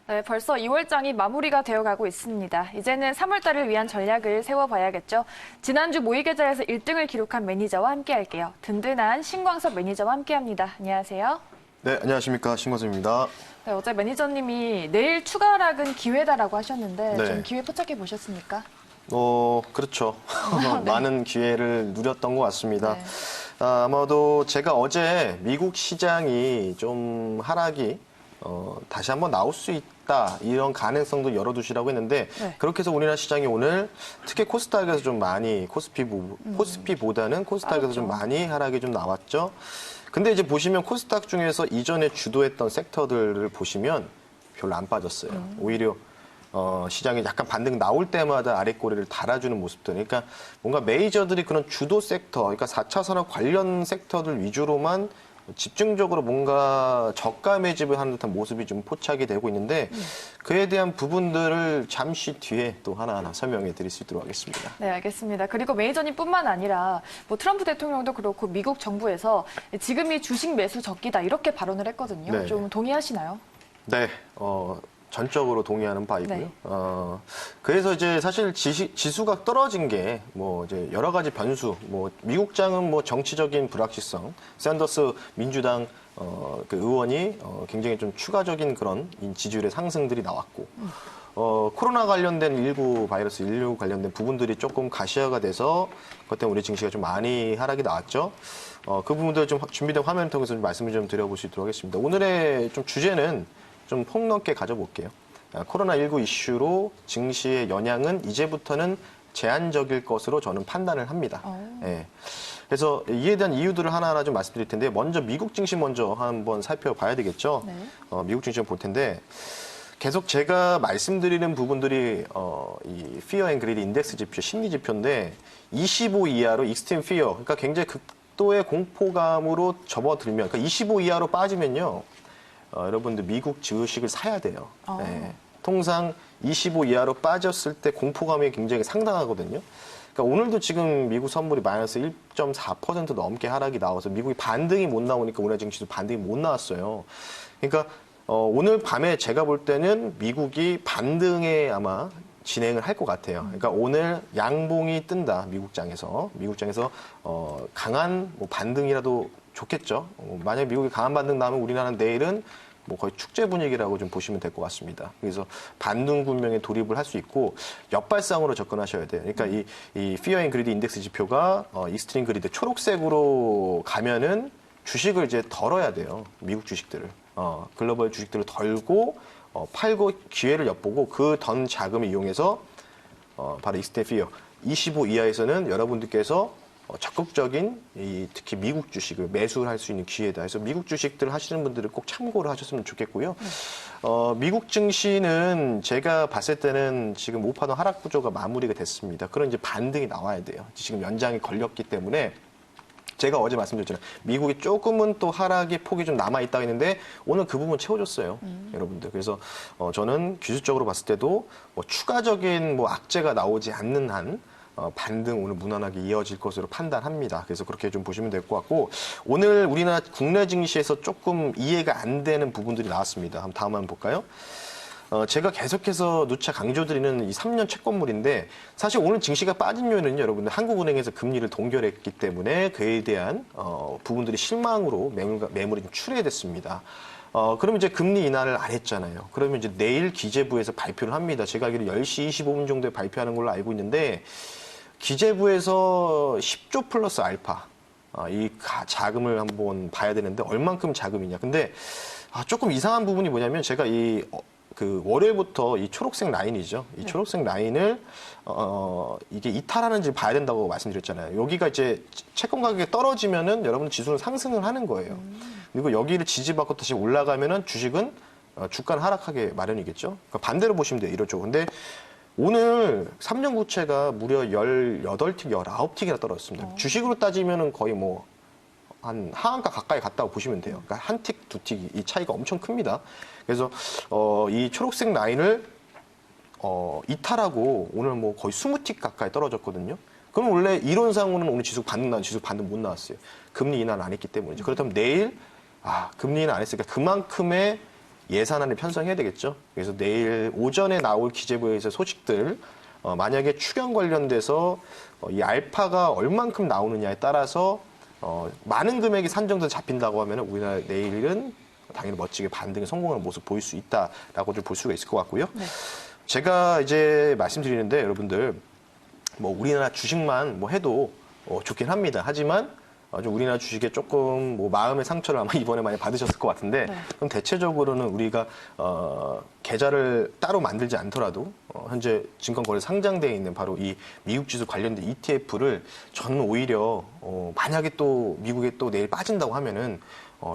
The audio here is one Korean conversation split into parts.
네, 벌써 2월장이 마무리가 되어가고 있습니다. 이제는 3월달을 위한 전략을 세워봐야겠죠. 지난주 모의계좌에서 1등을 기록한 매니저와 함께할게요. 든든한 신광섭 매니저와 함께합니다. 안녕하세요. 네, 안녕하십니까. 신광섭입니다. 네, 어제 매니저님이 내일 추가 하락은 기회다라고 하셨는데 네. 좀 기회 포착해 보셨습니까? 그렇죠. 많은 기회를 누렸던 것 같습니다. 네. 아마도 제가 어제 미국 시장이 좀 하락이 다시 한번 나올 수 있다 이런 가능성도 열어두시라고 했는데 네. 그렇게 해서 우리나라 시장이 오늘 특히 코스닥에서 좀 많이 코스피보다는 코스닥에서 좀 많이 하락이 좀 나왔죠. 근데 이제 보시면 코스닥 중에서 이전에 주도했던 섹터들을 보시면 별로 안 빠졌어요. 오히려 시장이 약간 반등 나올 때마다 아랫꼬리를 달아주는 모습들. 그러니까 뭔가 메이저들이 그런 주도 섹터, 그러니까 4차 산업 관련 섹터들 위주로만 집중적으로 뭔가 저가 매집을 하는 듯한 모습이 좀 포착이 되고 있는데 그에 대한 부분들을 잠시 뒤에 또 하나하나 설명해 드릴 수 있도록 하겠습니다. 네, 알겠습니다. 그리고 매니저님뿐만 아니라 뭐 트럼프 대통령도 그렇고 미국 정부에서 지금이 주식 매수 적기다 이렇게 발언을 했거든요. 네. 좀 동의하시나요? 네, 전적으로 동의하는 바이고요. 네. 그래서 이제 사실 지수가 떨어진 게 뭐 이제 여러 가지 변수, 뭐 미국장은 뭐 정치적인 불확실성, 샌더스 민주당 그 의원이 굉장히 좀 추가적인 그런 지지율의 상승들이 나왔고, 코로나 관련된 바이러스 19 관련된 부분들이 조금 가시화가 돼서 그것 때문에 우리 증시가 좀 많이 하락이 나왔죠. 그 부분들 좀 준비된 화면을 통해서 좀 말씀을 좀 드려볼 수 있도록 하겠습니다. 오늘의 좀 주제는 좀 폭넓게 가져볼게요. 코로나19 이슈로 증시의 영향은 이제부터는 제한적일 것으로 저는 판단을 합니다. 예. 그래서 이에 대한 이유들을 하나하나 좀 말씀드릴 텐데 먼저 미국 증시 먼저 한번 살펴봐야 되겠죠. 네. 미국 증시 볼 텐데 계속 제가 말씀드리는 부분들이 이 Fear and Greed 인덱스 지표, 심리 지표인데 25 이하로 Extreme Fear, 그러니까 굉장히 극도의 공포감으로 접어들면, 그러니까 25 이하로 빠지면요. 여러분들 미국 주식을 사야 돼요. 네. 통상 25 이하로 빠졌을 때 공포감이 굉장히 상당하거든요. 그러니까 오늘도 지금 미국 선물이 마이너스 1.4% 넘게 하락이 나와서 미국이 반등이 못 나오니까 우리나라 증시도 반등이 못 나왔어요. 그러니까 오늘 밤에 제가 볼 때는 미국이 반등에 아마 진행을 할 것 같아요. 그러니까 오늘 양봉이 뜬다, 미국장에서 강한 뭐 반등이라도 좋겠죠. 만약 미국이 강한 반등 나오면 우리나라는 내일은 뭐 거의 축제 분위기라고 좀 보시면 될 것 같습니다. 그래서 반등 군명에 돌입을 할 수 있고 역발상으로 접근하셔야 돼요. 그러니까 이 Fear and Greed 인덱스 지표가 익스트림 그리드 초록색으로 가면은 주식을 이제 덜어야 돼요. 미국 주식들을. 글로벌 주식들을 덜고 팔고 기회를 엿보고 그 던 자금을 이용해서 바로 익스트림 피어 25 이하에서는 여러분들께서 적극적인 특히 미국 주식을 매수를 할 수 있는 기회다. 그래서 미국 주식들 하시는 분들은 꼭 참고를 하셨으면 좋겠고요. 미국 증시는 제가 봤을 때는 지금 5파동 하락 구조가 마무리가 됐습니다. 그런 이제 반등이 나와야 돼요. 지금 연장이 걸렸기 때문에 제가 어제 말씀드렸잖아요. 미국이 조금은 또 하락의 폭이 좀 남아있다고 했는데 오늘 그 부분 채워줬어요. 여러분들. 그래서 저는 기술적으로 봤을 때도 뭐 추가적인 뭐 악재가 나오지 않는 한 반등 오늘 무난하게 이어질 것으로 판단합니다. 그래서 그렇게 좀 보시면 될 것 같고 오늘 우리나라 국내 증시에서 조금 이해가 안 되는 부분들이 나왔습니다. 한번 다음 한번 볼까요? 제가 계속해서 누차 강조드리는 이 3년 채권물인데 사실 오늘 증시가 빠진 요인은 여러분들 한국은행에서 금리를 동결했기 때문에 그에 대한 부분들이 실망으로 매물이 좀 출회됐습니다. 그러면 이제 금리 인하를 안 했잖아요. 그러면 이제 내일 기재부에서 발표를 합니다. 제가 알기로 10시 25분 정도에 발표하는 걸로 알고 있는데 기재부에서 10조 플러스 알파 이 자금을 한번 봐야 되는데 얼만큼 자금이냐. 근데 조금 이상한 부분이 뭐냐면 제가 그 월요일부터 이 초록색 라인이죠. 이 초록색 라인을 이게 이탈하는지 봐야 된다고 말씀드렸잖아요. 여기가 이제 채권 가격이 떨어지면은 여러분 지수는 상승을 하는 거예요. 그리고 여기를 지지받고 다시 올라가면은 주식은 주가는 하락하게 마련이겠죠. 그러니까 반대로 보시면 돼요. 이런 쪽. 근데 오늘 3년 국채가 무려 18틱, 19틱이나 떨어졌습니다. 주식으로 따지면은 거의 뭐 한 하한가 가까이 갔다고 보시면 돼요. 그러니까 한 틱, 두 틱, 이 차이가 엄청 큽니다. 그래서 이 초록색 라인을 이탈하고 오늘 뭐 거의 20틱 가까이 떨어졌거든요. 그럼 원래 이론상으로는 오늘 지수 반등 못 나왔어요. 금리 인하를 안 했기 때문이죠. 그렇다면 내일 금리 인하 안 했으니까 그만큼의 예산안을 편성해야 되겠죠. 그래서 내일 오전에 나올 기재부에서 소식들 만약에 추경 관련돼서 이 알파가 얼만큼 나오느냐에 따라서 많은 금액이 산정돼서 잡힌다고 하면 우리나라 내일은 당연히 멋지게 반등에 성공하는 모습 보일 수 있다라고 좀 볼 수가 있을 것 같고요. 네. 제가 이제 말씀드리는데 여러분들 뭐 우리나라 주식만 뭐 해도 좋긴 합니다. 하지만 좀 우리나라 주식에 조금 뭐 마음의 상처를 아마 이번에 많이 받으셨을 것 같은데 네. 그럼 대체적으로는 우리가 계좌를 따로 만들지 않더라도 현재 증권거래 상장되어 있는 바로 이 미국 지수 관련된 ETF를 저는 오히려 만약에 또 미국에 또 내일 빠진다고 하면은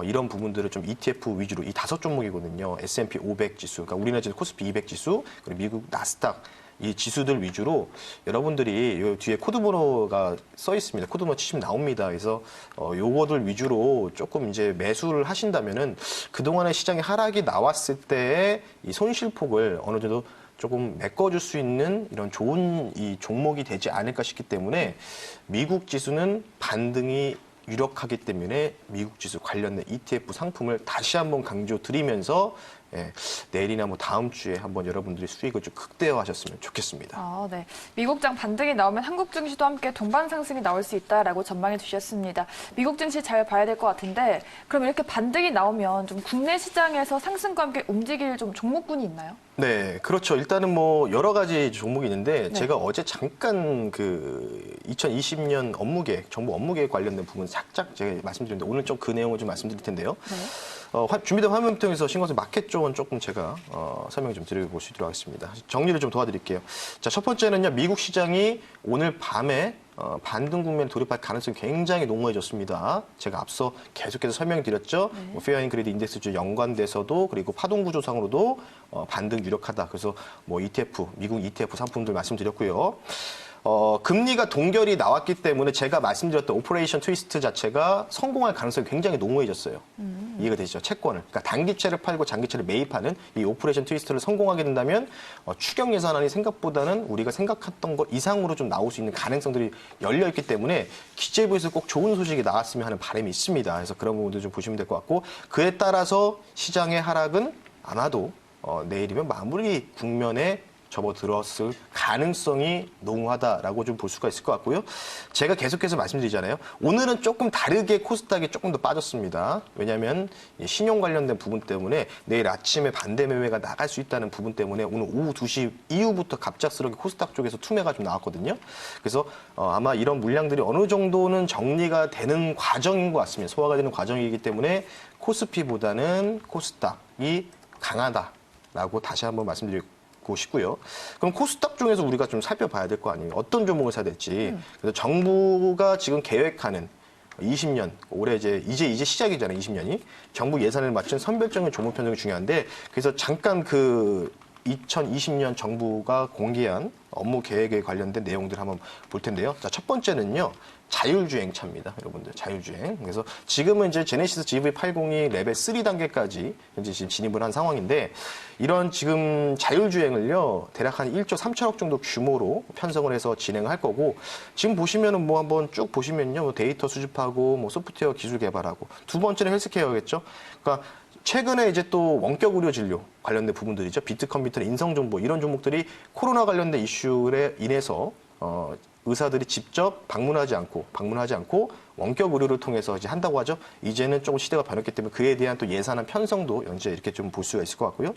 이런 부분들을 좀 ETF 위주로 이 5종목이거든요. S&P 500 지수, 그러니까 우리나라 지금 코스피 200 지수, 그리고 미국 나스닥 이 지수들 위주로 여러분들이 요 뒤에 코드 번호가 써 있습니다. 코드 번호 치시면 나옵니다. 그래서 요거들 위주로 조금 이제 매수를 하신다면은 그동안의 시장의 하락이 나왔을 때의 이 손실폭을 어느 정도 조금 메꿔줄 수 있는 이런 좋은 이 종목이 되지 않을까 싶기 때문에 미국 지수는 반등이 유력하기 때문에 미국 지수 관련된 ETF 상품을 다시 한번 강조드리면서 내일이나 뭐 다음 주에 한번 여러분들이 수익을 좀 극대화하셨으면 좋겠습니다. 네. 미국장 반등이 나오면 한국 증시도 함께 동반 상승이 나올 수 있다라고 전망해 주셨습니다. 미국 증시 잘 봐야 될 것 같은데 그럼 이렇게 반등이 나오면 좀 국내 시장에서 상승과 함께 움직일 좀 종목군이 있나요? 네, 그렇죠. 일단은 뭐 여러 가지 종목이 있는데 네. 제가 어제 잠깐 그 2020년 업무계획, 정부 업무계획 관련된 부분 살짝 제가 말씀드렸는데 오늘 좀 그 내용을 좀 말씀드릴 텐데요. 네. 준비된 화면 통해서 신고서 마켓 쪽은 조금 제가 설명 좀 드려볼 수 있도록 하겠습니다. 정리를 좀 도와드릴게요. 자, 첫 번째는요, 미국 시장이 오늘 밤에 반등 국면에 돌입할 가능성이 굉장히 농후해졌습니다. 제가 앞서 계속해서 설명드렸죠. 뭐 페어앤그레이드 인덱스주 연관돼서도 그리고 파동 구조상으로도 반등 유력하다. 그래서 뭐 ETF, 미국 ETF 상품들 말씀드렸고요. 금리가 동결이 나왔기 때문에 제가 말씀드렸던 오퍼레이션 트위스트 자체가 성공할 가능성이 굉장히 농후해졌어요. 이해가 되시죠? 채권을. 그러니까 단기채를 팔고 장기채를 매입하는 이 오퍼레이션 트위스트를 성공하게 된다면 추경 예산안이 생각보다는 우리가 생각했던 것 이상으로 좀 나올 수 있는 가능성들이 열려있기 때문에 기재부에서 꼭 좋은 소식이 나왔으면 하는 바람이 있습니다. 그래서 그런 부분도 좀 보시면 될 것 같고 그에 따라서 시장의 하락은 아마도 내일이면 마무리 국면에 접어들었을 가능성이 농후하다라고 좀 볼 수가 있을 것 같고요. 제가 계속해서 말씀드리잖아요. 오늘은 조금 다르게 코스닥이 조금 더 빠졌습니다. 왜냐하면 신용 관련된 부분 때문에 내일 아침에 반대 매매가 나갈 수 있다는 부분 때문에 오늘 오후 2시 이후부터 갑작스럽게 코스닥 쪽에서 투매가 좀 나왔거든요. 그래서 아마 이런 물량들이 어느 정도는 정리가 되는 과정인 것 같습니다. 소화가 되는 과정이기 때문에 코스피보다는 코스닥이 강하다라고 다시 한번 말씀드리고 싶고요. 그럼 코스닥 중에서 우리가 좀 살펴봐야 될 거 아니에요. 어떤 종목을 사야 될지. 그래서 정부가 지금 계획하는 20년, 올해 이제 시작이잖아요. 20년이. 정부 예산을 맞춘 선별적인 종목 편성이 중요한데 그래서 잠깐 그 2020년 정부가 공개한 업무 계획에 관련된 내용들 한번 볼 텐데요. 자, 첫 번째는요. 자율주행차입니다. 여러분들, 자율주행. 그래서 지금은 이제 제네시스 GV80이 레벨 3 단계까지 현재 지금 진입을 한 상황인데 이런 지금 자율주행을요. 대략 한 1조 3천억 정도 규모로 편성을 해서 진행을 할 거고 지금 보시면은 뭐 한번 쭉 보시면요. 뭐 데이터 수집하고 뭐 소프트웨어 기술 개발하고 두 번째는 헬스케어겠죠. 그러니까 최근에 이제 또 원격 의료 진료 관련된 부분들이죠. 비트컴퓨터, 인성정보 이런 종목들이 코로나 관련된 이슈에 인해서 의사들이 직접 방문하지 않고 원격 의료를 통해서 이제 한다고 하죠. 이제는 조금 시대가 변했기 때문에 그에 대한 또 예산안 편성도 연재 이렇게 좀 볼 수가 있을 것 같고요.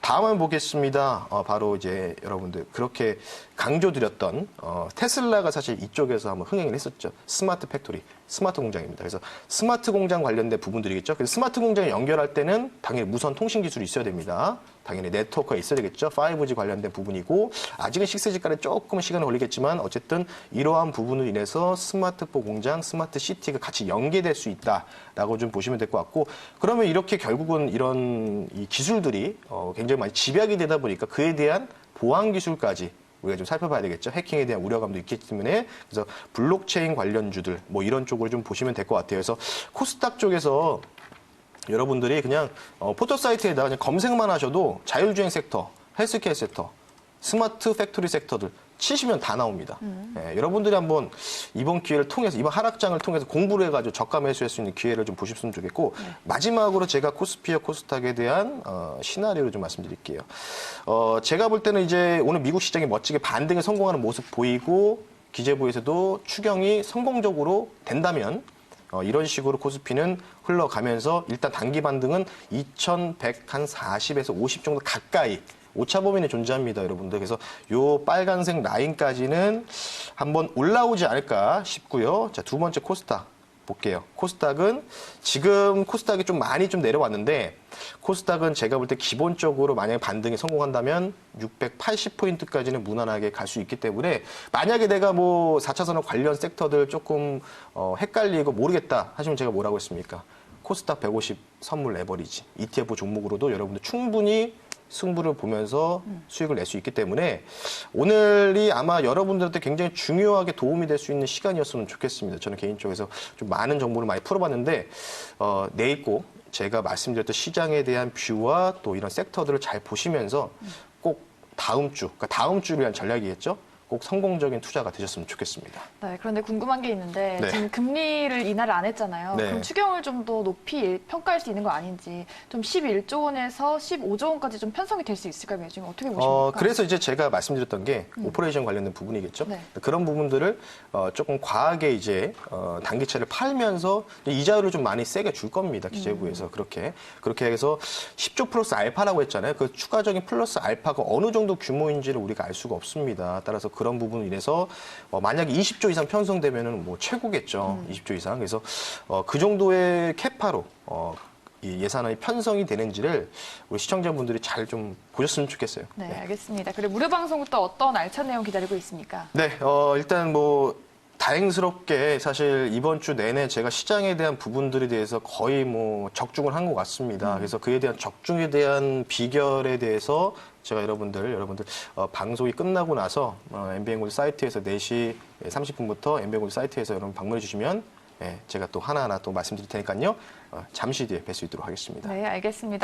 다음 한번 보겠습니다. 바로 이제 여러분들 그렇게 강조드렸던 테슬라가 사실 이쪽에서 한번 흥행을 했었죠. 스마트 팩토리, 스마트 공장입니다. 그래서 스마트 공장 관련된 부분들이겠죠. 그래서 스마트 공장을 연결할 때는 당연히 무선 통신 기술이 있어야 됩니다. 당연히 네트워크가 있어야 되겠죠. 5G 관련된 부분이고 아직은 6G까지 조금 시간이 걸리겠지만 어쨌든 이러한 부분으로 인해서 스마트폰 공장, 스마트 시티가 같이 연계될 수 있다라고 좀 보시면 될 것 같고 그러면 이렇게 결국은 이런 이 기술들이 굉장히 많이 집약이 되다 보니까 그에 대한 보안 기술까지 우리가 좀 살펴봐야 되겠죠. 해킹에 대한 우려감도 있기 때문에 그래서 블록체인 관련주들 뭐 이런 쪽으로 좀 보시면 될 것 같아요. 그래서 코스닥 쪽에서 여러분들이 그냥 포털 사이트에다가 그냥 검색만 하셔도 자율주행 섹터, 헬스케어 섹터, 스마트 팩토리 섹터들 치시면 다 나옵니다. 예, 여러분들이 한번 이번 기회를 통해서, 이번 하락장을 통해서 공부를 해가지고 저가 매수할 수 있는 기회를 좀 보셨으면 좋겠고, 마지막으로 제가 코스피와 코스닥에 대한 시나리오를 좀 말씀드릴게요. 제가 볼 때는 이제 오늘 미국 시장이 멋지게 반등에 성공하는 모습 보이고, 기재부에서도 추경이 성공적으로 된다면 이런 식으로 코스피는 흘러가면서 일단 단기 반등은 2140에서 50 정도 가까이 오차 범위는 존재합니다, 여러분들. 그래서 요 빨간색 라인까지는 한번 올라오지 않을까 싶고요. 자, 두 번째 코스닥 볼게요. 코스닥은 지금 코스닥이 좀 많이 좀 내려왔는데, 코스닥은 제가 볼 때 기본적으로 만약에 반등에 성공한다면 680포인트까지는 무난하게 갈 수 있기 때문에, 만약에 내가 뭐 4차 산업 관련 섹터들 조금 헷갈리고 모르겠다 하시면 제가 뭐라고 했습니까? 코스닥 150 선물 레버리지 ETF 종목으로도 여러분들 충분히 승부를 보면서 수익을 낼 수 있기 때문에 오늘이 아마 여러분들한테 굉장히 중요하게 도움이 될 수 있는 시간이었으면 좋겠습니다. 저는 개인적으로 좀 많은 정보를 많이 풀어봤는데 내일 꼭 제가 말씀드렸던 시장에 대한 뷰와 또 이런 섹터들을 잘 보시면서 꼭 다음 주, 그러니까 다음 주를 위한 전략이겠죠? 꼭 성공적인 투자가 되셨으면 좋겠습니다. 네, 그런데 궁금한 게 있는데 네. 지금 금리를 인하를 안 했잖아요. 네. 그럼 추경을 좀 더 높이 평가할 수 있는 거 아닌지, 좀 11조 원에서 15조 원까지 좀 편성이 될 수 있을까요? 지금 어떻게 보십니까? 그래서 이제 제가 말씀드렸던 게 오퍼레이션 관련된 부분이겠죠. 네. 그런 부분들을 조금 과하게 이제 단기채를 팔면서 이자율을 좀 많이 세게 줄 겁니다. 기재부에서 그렇게 해서 10조 플러스 알파라고 했잖아요. 그 추가적인 플러스 알파가 어느 정도 규모인지를 우리가 알 수가 없습니다. 따라서 그런 부분을 인해서 만약에 20조 이상 편성되면은 뭐 최고겠죠. 20조 이상. 그래서 그 정도의 캐파로 이 예산안이 편성이 되는지를 우리 시청자분들이 잘 좀 보셨으면 좋겠어요. 네, 알겠습니다. 그리고 무료 방송부터 어떤 알찬 내용 기다리고 있습니까? 네, 일단 뭐 다행스럽게 사실 이번 주 내내 제가 시장에 대한 부분들에 대해서 거의 뭐 적중을 한 것 같습니다. 그래서 그에 대한 적중에 대한 비결에 대해서 제가 여러분들 방송이 끝나고 나서 MBN골드 사이트에서 4시 30분부터 MBN골드 사이트에서 여러분 방문해 주시면 제가 또 하나하나 또 말씀드릴 테니까요. 잠시 뒤에 뵐 수 있도록 하겠습니다. 네, 알겠습니다.